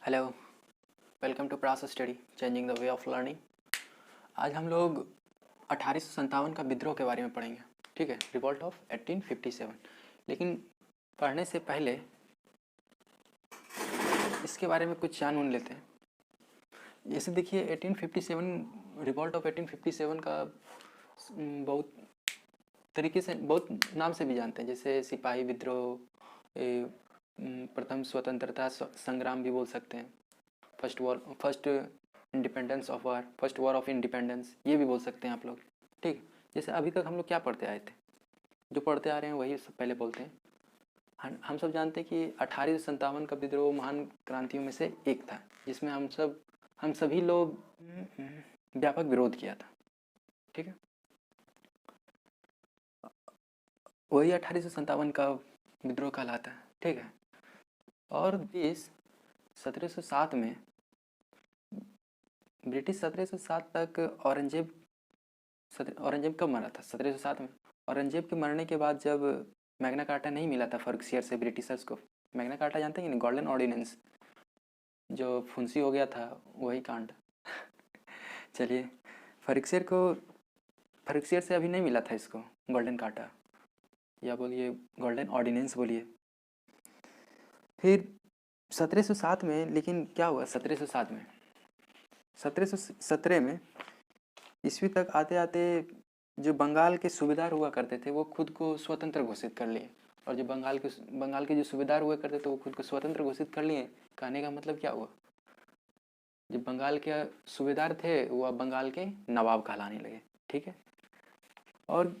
Hello, welcome to Pras study changing the way of learning. आज हम लोग 1857 का विद्रोह के बारे में पढ़ेंगे। ठीक है, रिवॉल्ट ऑफ 1857। लेकिन पढ़ने से पहले इसके बारे में कुछ जान उन लेते हैं। जैसे देखिए 1857, रिवॉल्ट ऑफ 1857 का बहुत तरीके से, बहुत नाम से भी जानते हैं। जैसे सिपाही विद्रोह, प्रथम स्वतंत्रता संग्राम भी बोल सकते हैं, first independence of war, first war of independence, ये भी बोल सकते हैं आप लोग। ठीक, जैसे अभी तक हम लोग क्या पढ़ते आए थे, जो पढ़ते आ रहे हैं वही सब पहले बोलते हैं। हम सब जानते हैं कि 1857 का विद्रोह महान क्रांतियों में से एक था, जिसमें हम सभी लोग व्यापक विरोध किया था। ठीक है, वही 1857 का विद्रोह कहलाता है। ठीक है, और देश 1707 में, ब्रिटिश 1707 तक औरंगजेब कब मरा था? 1707 में। औरंगजेब के मरने के बाद जब मैग्ना कार्टा नहीं मिला था फर्रुखसियर से ब्रिटिशर्स को, मैग्ना कार्टा जानते हैं कि नहीं, गोल्डन ऑर्डिनेंस, जो फुंसी हो गया था वही कांड। चलिए, फर्रुखसियर से अभी नहीं मिला था इसको गोल्डन कार्टा, या बोलिए गोल्डन ऑर्डिनेंस बोलिए। फिर 1707 में, लेकिन क्या हुआ 1707 में, 1717 में ईस्वी तक आते आते जो बंगाल के सूबेदार हुआ करते थे वो खुद को स्वतंत्र घोषित कर लिए। और जो बंगाल के जो सूबेदार हुआ करते थे वो खुद को स्वतंत्र घोषित कर लिए। कहने का मतलब क्या हुआ, जो बंगाल के सूबेदार थे वो अब बंगाल के नवाब कहलाने लगे। ठीक है, और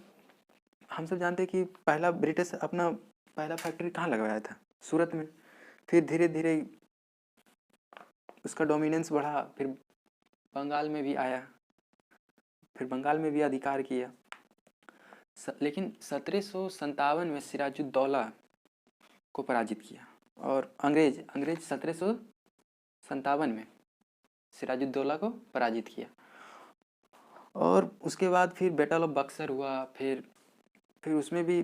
हम सब जानते हैं कि ब्रिटिश अपना पहला फैक्ट्री कहाँ लगवाया था? सूरत में। फिर धीरे धीरे उसका डोमिनेंस बढ़ा, फिर बंगाल में भी आया, फिर बंगाल में भी अधिकार किया। लेकिन 1757 में सिराजुद्दौला को पराजित किया, और अंग्रेज 1757 में सिराजुद्दौला को पराजित किया। और उसके बाद फिर बैटल ऑफ बक्सर हुआ, फिर उसमें भी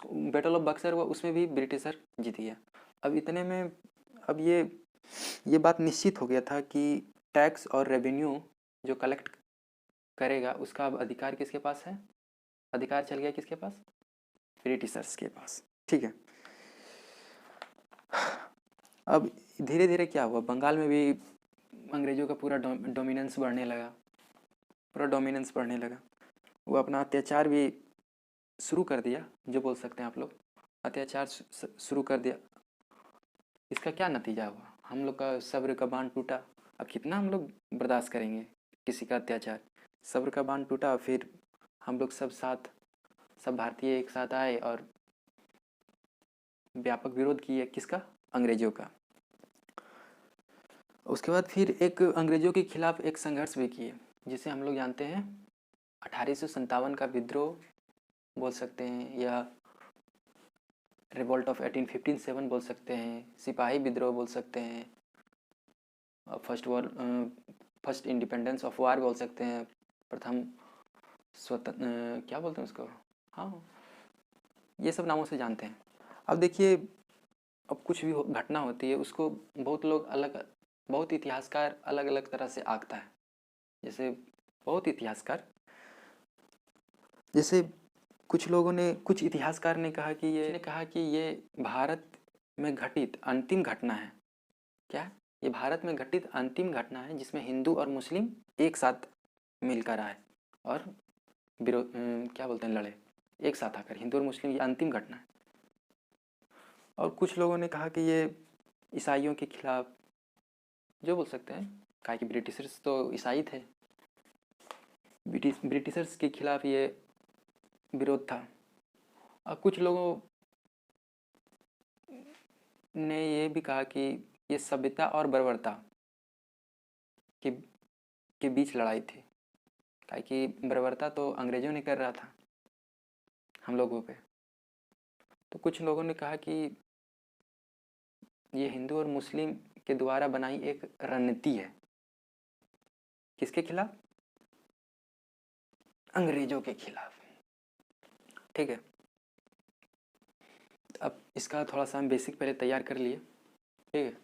बैटल ऑफ बक्सर हुआ, उसमें भी ब्रिटिशर जीत गया। अब इतने में अब ये बात निश्चित हो गया था कि टैक्स और रेवेन्यू जो कलेक्ट करेगा उसका अब अधिकार किसके पास है? अधिकार चल गया किसके पास? ब्रिटिशर्स के पास। ठीक है, अब धीरे धीरे क्या हुआ, बंगाल में भी अंग्रेजों का पूरा डोमिनेंस बढ़ने लगा। वो अपना अत्याचार भी शुरू कर दिया, जो बोल सकते हैं आप लोग, अत्याचार शुरू कर दिया। इसका क्या नतीजा हुआ? हम लोग का सब्र का बांध टूटा। अब कितना हम लोग बर्दाश्त करेंगे किसी का अत्याचार? सब्र का बांध टूटा। फिर हम लोग सब भारतीय एक साथ आए और व्यापक विरोध किए। किसका? अंग्रेजों का। उसके बाद फिर एक अंग्रेजों के खिलाफ एक संघर्ष भी किए, जिसे हम लोग जानते हैं 1857 का विद्रोह बोल सकते हैं, या रिवॉल्ट ऑफ 1857 बोल सकते हैं, सिपाही विद्रोह बोल सकते हैं, फर्स्ट इंडिपेंडेंस ऑफ वार बोल सकते हैं, प्रथम स्वतंत्र, क्या बोलते हैं उसको, हाँ, ये सब नामों से जानते हैं। अब देखिए, अब कुछ भी घटना होती है उसको बहुत इतिहासकार अलग अलग तरह से आंकता है। जैसे कुछ इतिहासकार ने कहा कि ये भारत में घटित अंतिम घटना है। क्या? ये भारत में घटित अंतिम घटना है जिसमें हिंदू और मुस्लिम एक साथ मिलकर आए और क्या बोलते हैं, लड़े एक साथ आकर, हिंदू और मुस्लिम, ये अंतिम घटना है। और कुछ लोगों ने कहा कि ये ईसाइयों के खिलाफ, जो बोल सकते हैं, कहा कि ब्रिटिशर्स तो ईसाई थे, ब्रिटिशर्स के खिलाफ ये विरोध था। और कुछ लोगों ने ये भी कहा कि ये सभ्यता और बर्बरता के बीच लड़ाई थी, कहा कि बर्बरता तो अंग्रेजों ने कर रहा था हम लोगों पे। तो कुछ लोगों ने कहा कि ये हिंदू और मुस्लिम के द्वारा बनाई एक रणनीति है। किसके खिलाफ? अंग्रेजों के खिलाफ। ठीक है, अब इसका थोड़ा सा हम बेसिक पहले तैयार कर लिए। ठीक है,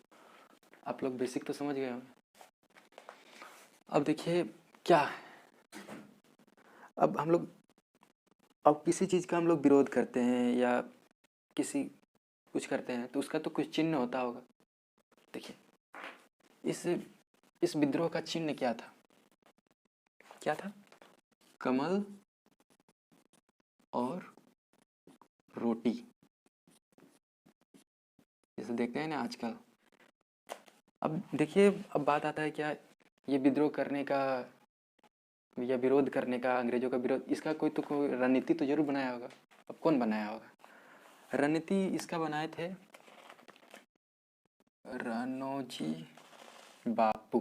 आप लोग बेसिक तो समझ गए होंगे। अब देखिए क्या है, अब हम लोग अब किसी चीज़ का हम लोग विरोध करते हैं या किसी कुछ करते हैं तो उसका तो कुछ चिन्ह होता होगा। देखिए इस विद्रोह का चिन्ह क्या था? क्या था? कमल और रोटी। जैसे देखते हैं ना आजकल। अब देखिए, अब बात आता है क्या, ये विद्रोह करने का या विरोध करने का, अंग्रेजों का विरोध, इसका कोई रणनीति तो जरूर बनाया होगा। अब कौन बनाया होगा? रणनीति इसका बनाए थे राणोजी बापू।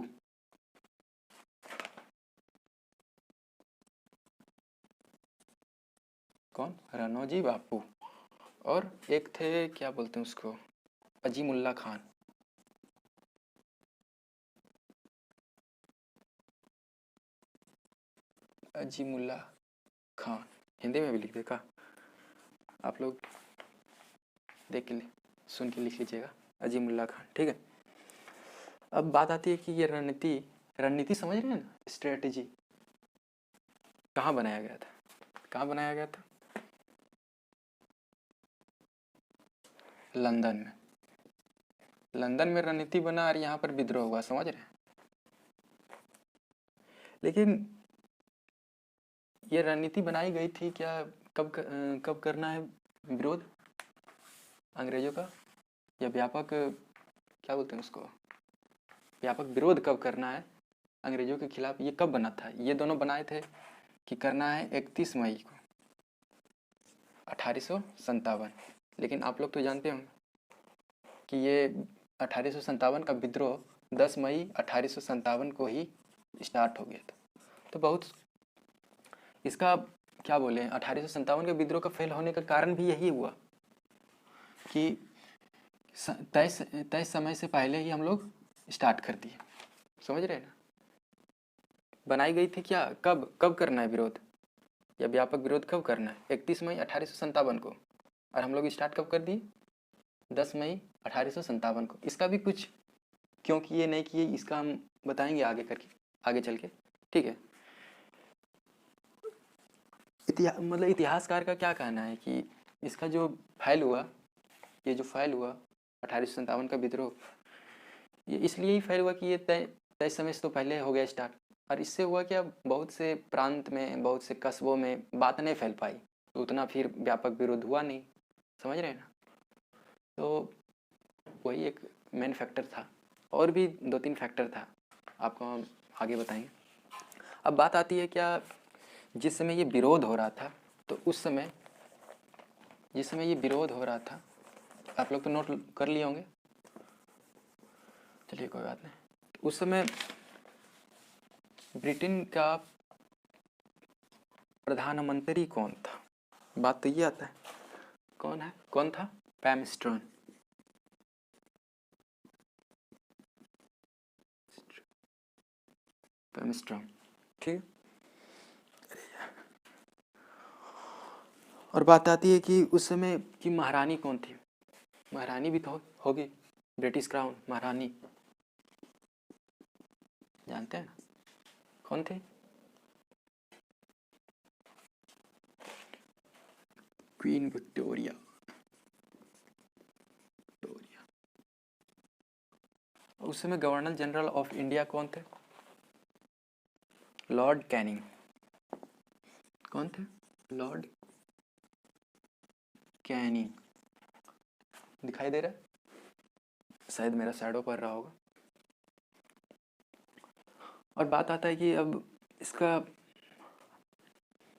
कौन? राणोजी बापू। और एक थे, क्या बोलते हैं उसको, अजीमुल्ला खान। अजीमुल्ला खान, हिंदी में भी लिख देखा आप लोग, देख के सुन के लिख लीजिएगा, अजीमुल्ला खान। ठीक है। अब बात आती है कि ये रणनीति, रणनीति समझ रहे हैं ना, स्ट्रेटजी, कहाँ बनाया गया था? कहाँ बनाया गया था? लंदन में। लंदन में रणनीति बना और यहाँ पर विद्रोह हुआ, समझ रहे हैं? लेकिन ये रणनीति बनाई गई थी क्या, कब करना है विरोध अंग्रेजों का, या व्यापक, क्या बोलते हैं उसको, व्यापक विरोध कब करना है अंग्रेजों के खिलाफ, ये कब बना था? ये दोनों बनाए थे कि करना है 31 मई को 1857। लेकिन आप लोग तो जानते होंगे कि ये 1857 का विद्रोह 10 मई 1857 को ही स्टार्ट हो गया था। तो बहुत इसका, क्या बोले, 1857 के विद्रोह का फेल होने का कारण भी यही हुआ कि तय समय से पहले ही हम लोग स्टार्ट कर दिए। समझ रहे हैं ना? बनाई गई थी क्या, कब कब करना है विरोध या व्यापक विरोध कब करना है? 31 मई 1857 को। और हम लोग स्टार्ट कब कर दिए? 10 मई 1857 को। इसका भी कुछ क्यों किए नहीं किए, इसका हम बताएंगे आगे करके, आगे चल के। ठीक है। मतलब इतिहासकार का क्या कहना है कि इसका जो फैल हुआ, ये जो फैल हुआ 1857 का विद्रोह, ये इसलिए ही फैल हुआ कि ये तय समय से तो पहले हो गया स्टार्ट। और इससे हुआ क्या, बहुत से प्रांत में, बहुत से कस्बों में बात नहीं फैल पाई, तो उतना फिर व्यापक विरोध हुआ नहीं। समझ रहे हैं ना? तो वही एक मेन फैक्टर था, और भी 2-3 फैक्टर था, आपको हम आगे बताएंगे। अब बात आती है क्या, जिस समय ये विरोध हो रहा था, तो उस समय जिस समय ये विरोध हो रहा था, आप लोग तो नोट कर लिए होंगे, चलिए कोई बात नहीं। तो उस समय ब्रिटेन का प्रधानमंत्री कौन था? बात तो ये आता है, कौन था? पैमस्ट्रॉन। पैमस्ट्रॉन, ठीक। और बात आती है कि उस समय की महारानी कौन थी? महारानी भी तो होगी, ब्रिटिश क्राउन महारानी, जानते हैं ना कौन थी? Queen Victoria. उस समय गवर्नर जनरल ऑफ इंडिया कौन थे? Lord Canning. कौन थे? Lord Canning. दिखाई दे रहा है? शायद मेरा शैडो पड़ रहा होगा। और बात आता है कि अब इसका,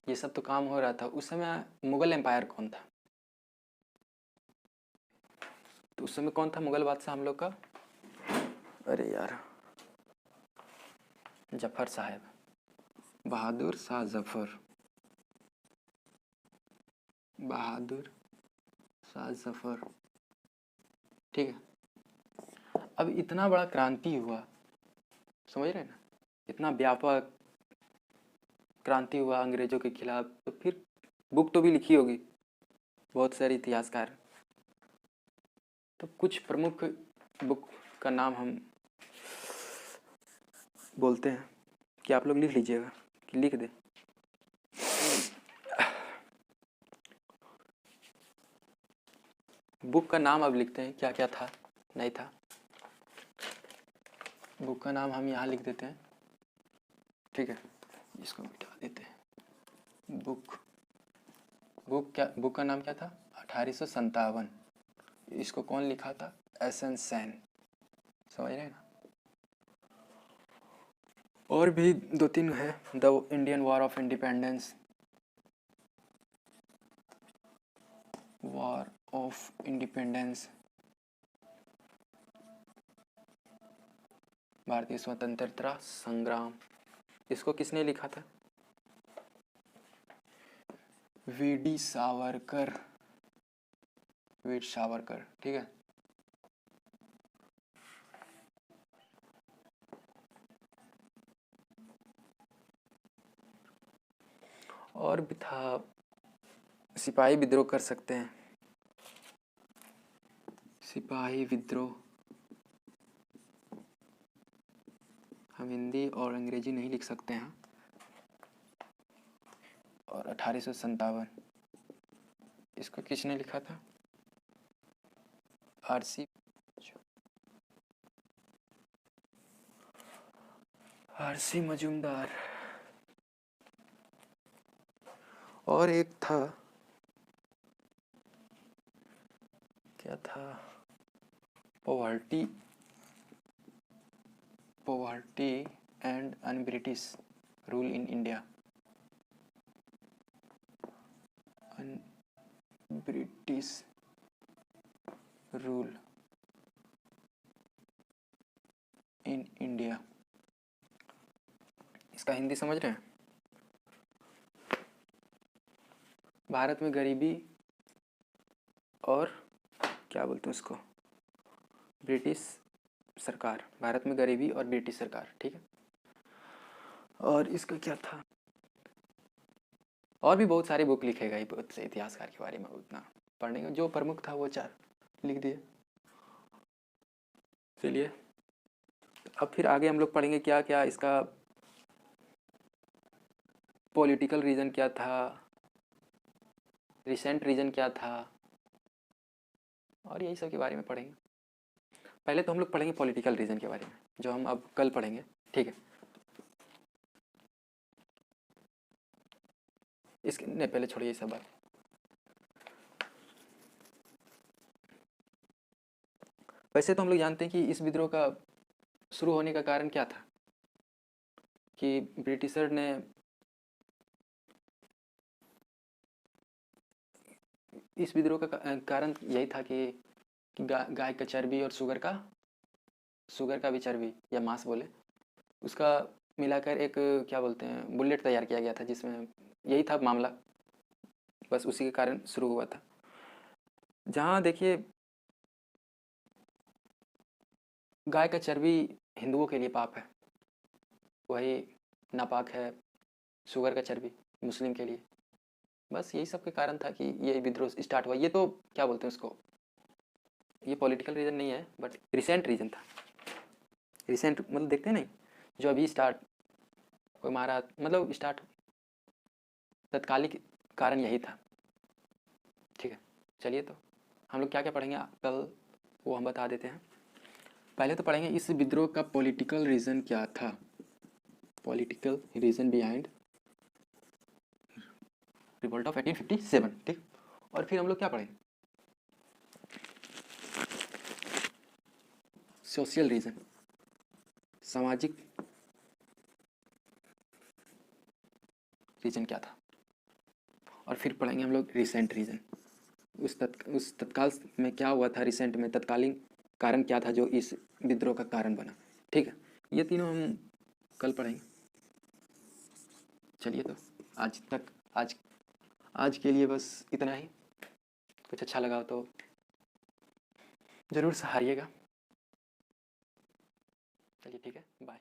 ये सब तो काम हो रहा था, उस समय मुगल एम्पायर कौन था? तो उस समय कौन था मुगल बादशाह हम लोग का? अरे यार, जफर साहब, बहादुर शाह जफर, बहादुर शाह जफर। ठीक है। अब इतना बड़ा क्रांति हुआ, समझ रहे हैं ना, इतना व्यापक क्रांति हुआ अंग्रेजों के खिलाफ, तो फिर बुक तो भी लिखी होगी बहुत सारे इतिहासकार। तो कुछ प्रमुख बुक का नाम हम बोलते हैं कि आप लोग लिख लीजिएगा, कि लिख दे। बुक का नाम अब लिखते हैं, क्या क्या था नहीं था। बुक का नाम हम यहाँ लिख देते हैं, ठीक है, इसको मिटा देते हैं। बुक का नाम क्या था? 1857। इसको कौन लिखा था? एसन सेन। समझ रहे हैं ना। और भी 2-3 है। The Indian war of independence, war of independence, भारतीय स्वतंत्रता संग्राम। इसको किसने लिखा था? वीडी सावरकर, वीर सावरकर, ठीक है। और भी था, सिपाही विद्रोह कर सकते हैं, सिपाही विद्रोह। हम हिंदी और अंग्रेजी नहीं लिख सकते हैं। और 1857, इसको किसने लिखा था? आरसी मजूमदार। और एक था, क्या था? Poverty and un British rule in India, un British rule in India. इसका हिंदी समझ रहे हैं? भारत में गरीबी और क्या बोलते हैं उसको, ब्रिटिश सरकार, भारत में गरीबी और ब्रिटिश सरकार, ठीक है। और इसका क्या था? और भी बहुत सारी बुक लिखेगा ये, बहुत से इतिहासकार के बारे में उतना पढ़ने का, जो प्रमुख था वो 4 लिख दिए। चलिए अब फिर आगे हम लोग पढ़ेंगे क्या क्या इसका पॉलिटिकल रीजन क्या था, रिसेंट रीजन क्या था, और यही सब के बारे में पढ़ेंगे। पहले तो हम लोग पढ़ेंगे पॉलिटिकल रीजन के बारे में, जो हम अब कल पढ़ेंगे, ठीक है। इसके नहीं, पहले छोड़िए ये सब बात। वैसे तो हम लोग जानते हैं कि इस विद्रोह का शुरू होने का कारण क्या था, कि ब्रिटिशर ने इस विद्रोह का कारण यही था कि गाय का चर्बी और शुगर का भी चर्बी या मांस बोले, उसका मिलाकर एक क्या बोलते हैं बुलेट तैयार किया गया था, जिसमें यही था मामला, बस उसी के कारण शुरू हुआ था। जहाँ देखिए गाय का चर्बी हिंदुओं के लिए पाप है, वही नापाक है शुगर का चर्बी मुस्लिम के लिए। बस यही सब के कारण था कि ये विद्रोह स्टार्ट हुआ। ये तो क्या बोलते हैं उसको, ये पॉलिटिकल रीजन नहीं है, बट रिसेंट रीजन था। रिसेंट मतलब देखते हैं नहीं, जो अभी स्टार्ट कोई मारा, मतलब स्टार्ट तत्कालिक कारण यही था, ठीक है। चलिए तो हम लोग क्या क्या पढ़ेंगे कल वो हम बता देते हैं। पहले तो पढ़ेंगे इस विद्रोह का पॉलिटिकल रीजन क्या था, political reason behind revolt of 1857, ठीक। और फिर हम लोग क्या पढ़ेंगे, सोशल रीजन, सामाजिक रीजन क्या था। और फिर पढ़ेंगे हम लोग रिसेंट रीजन, उस तत्काल में क्या हुआ था, रिसेंट में तत्कालीन कारण क्या था जो इस विद्रोह का कारण बना, ठीक है। ये तीनों हम कल पढ़ेंगे। चलिए तो आज के लिए बस इतना ही। कुछ अच्छा लगा तो ज़रूर सराहिएगा। चलिए ठीक है, बाय।